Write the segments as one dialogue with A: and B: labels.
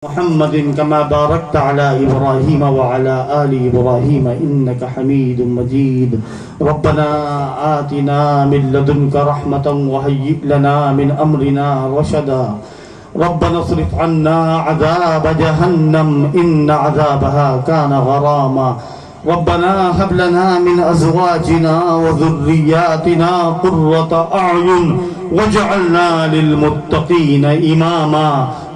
A: محمد كما باركت على إبراهيم وعلى آل إبراهيم إنك حميد مجيد. ربنا آتنا من لدنك رحمة وهيئ لنا من أمرنا رشدا. ربنا اصرف عنا عذاب جهنم إن عذابها كان غراما. ربنا هب لنا من أزواجنا وذرياتنا قرة أعين وجعلنا للمتقین اماما.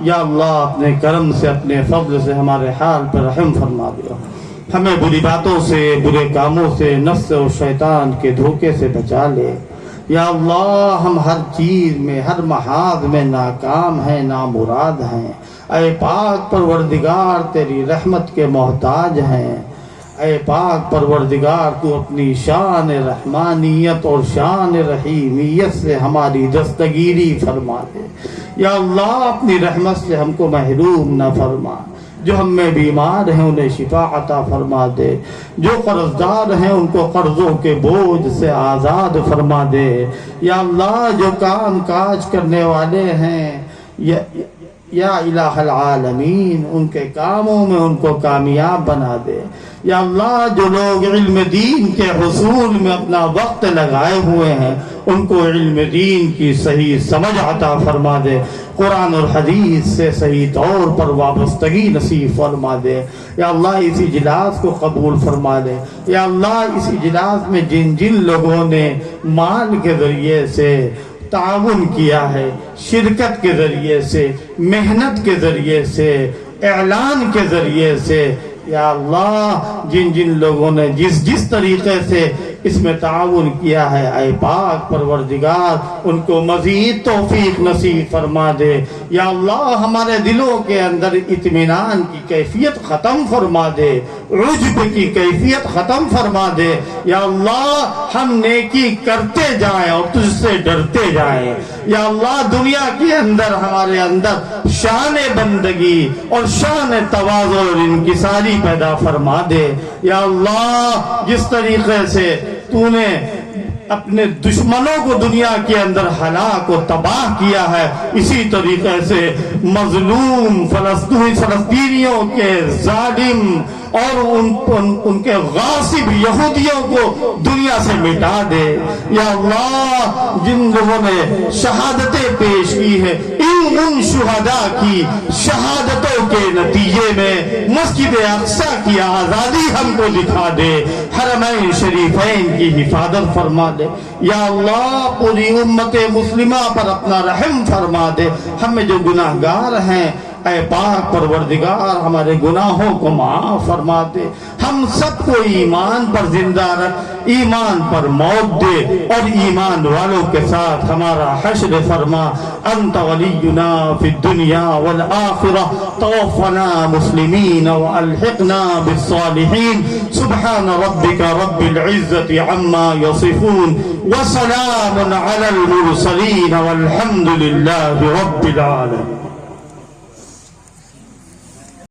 A: یا اللہ اپنے کرم سے اپنے فضل سے ہمارے حال پر رحم فرما دیا. ہمیں بری باتوں سے برے کاموں سے نفس اور شیطان کے دھوکے سے بچا لے. یا اللہ ہم ہر چیز میں ہر محاذ میں ناکام ہیں نامراد ہیں. اے پاک پروردگار تیری رحمت کے محتاج ہیں. اے پاک پروردگار تو اپنی شان رحمانیت اور شان رحیمیت سے ہماری دستگیری فرما دے. یا اللہ اپنی رحمت سے ہم کو محروم نہ فرما. جو ہم میں بیمار ہیں انہیں شفا عطا فرما دے. جو قرضدار ہیں ان کو قرضوں کے بوجھ سے آزاد فرما دے. یا اللہ جو کام کاج کرنے والے ہیں یا الہ العالمین ان کے کاموں میں ان کو کامیاب بنا دے. یا اللہ جو لوگ علم دین کے حصول میں اپنا وقت لگائے ہوئے ہیں ان کو علم دین کی صحیح سمجھ عطا فرما دے. قرآن اور حدیث سے صحیح طور پر وابستگی نصیب فرما دے. یا اللہ اس اجلاس کو قبول فرما دے. یا اللہ اس اجلاس میں جن جن لوگوں نے مال کے ذریعے سے تعاون کیا ہے، شرکت کے ذریعے سے، محنت کے ذریعے سے، اعلان کے ذریعے سے، یا اللہ جن جن لوگوں نے جس طریقے سے اس میں تعاون کیا ہے، اے پاک پروردگار ان کو مزید توفیق نصیب فرما دے. یا اللہ ہمارے دلوں کے اندر اطمینان کی کیفیت ختم فرما دے، عجب کی کیفیت ختم فرما دے. یا اللہ ہم نیکی کرتے جائیں اور تجھ سے ڈرتے جائیں. یا اللہ دنیا کے اندر ہمارے اندر شان بندگی اور شان تواضع اور انکساری پیدا فرما دے. یا اللہ جس طریقے سے تو نے اپنے دشمنوں کو دنیا کے اندر ہلاک و تباہ کیا ہے، اسی طریقے سے مظلوم فلسطینیوں کے ظالم اور ان کے غاصب یہودیوں کو دنیا سے مٹا دے. یا اللہ جن لوگوں نے شہادتیں پیش کی ہے ان شہداء کی شہادتوں کے نتیجے میں مسجد اقصی کی آزادی ہم کو دکھا دے. حرمین شریفین کی حفاظت فرما دے. یا اللہ پوری امت مسلمہ پر اپنا رحم فرما دے. ہم میں جو گناہگار ہیں اے پاک پروردگار ہمارے گناہوں کو معاف فرما دے. ہم سب کو ایمان پر زندہ رکھ، ایمان پر موت دے اور ایمان والوں کے ساتھ ہمارا حشر فرما. انت ولینا فی الدنیا والآخرہ توفنا مسلمین والحقنا بالصالحین. سبحان ربک رب العزت عما یصفون وسلام علی المرسلین والحمد للہ رب العالمین.